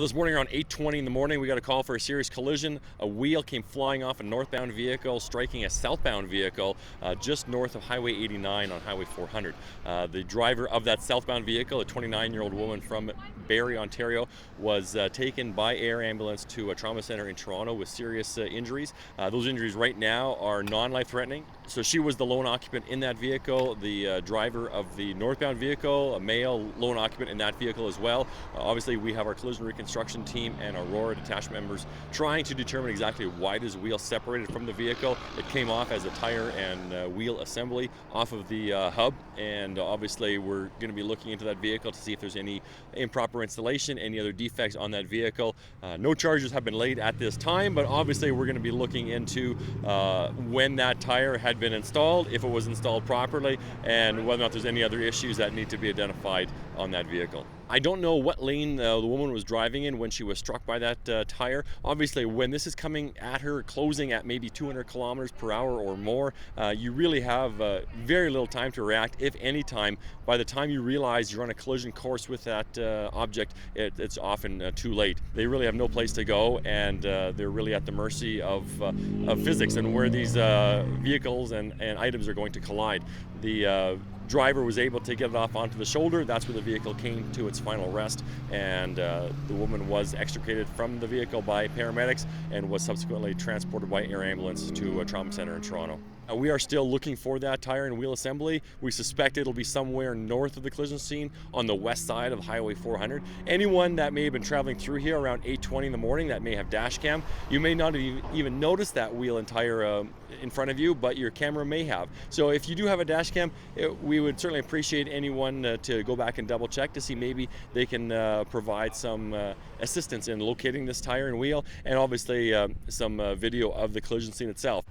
Well, this morning around 8:20 in the morning, we got a call for a serious collision. A wheel came flying off a northbound vehicle, striking a southbound vehicle just north of Highway 89 on Highway 400. The driver of that southbound vehicle, a 29-year-old woman from Barrie, Ontario, was taken by air ambulance to a trauma center in Toronto with serious injuries. Those injuries right now are non-life-threatening. So she was the lone occupant in that vehicle. The driver of the northbound vehicle, a male lone occupant in that vehicle as well. Obviously, we have our collision reconstruction team and Aurora detachment members trying to determine exactly why this wheel separated from the vehicle. It came off as a tire and wheel assembly off of the hub, and obviously we're going to be looking into that vehicle to see if there's any improper installation, any other defects on that vehicle. No charges have been laid at this time, but obviously we're going to be looking into when that tire had been installed, if it was installed properly, and whether or not there's any other issues that need to be identified on that vehicle. I don't know what lane the woman was driving in when she was struck by that tire. Obviously, when this is coming at her, closing at maybe 200 kilometers per hour or more, you really have very little time to react, if any time. By the time you realize you're on a collision course with that object, it's often too late. They really have no place to go, and they're really at the mercy of physics and where these vehicles and items are going to collide. The driver was able to get it off onto the shoulder. That's where the vehicle came to its final rest, and the woman was extricated from the vehicle by paramedics and was subsequently transported by air ambulance to a trauma center in Toronto. We are still looking for that tire and wheel assembly. We suspect it'll be somewhere north of the collision scene on the west side of Highway 400. Anyone that may have been traveling through here around 8:20 in the morning that may have dash cam, you may not even notice that wheel and tire in front of you, but your camera may have. So if you do have a dash cam, we would certainly appreciate anyone to go back and double check to see maybe they can provide some assistance in locating this tire and wheel, and obviously some video of the collision scene itself.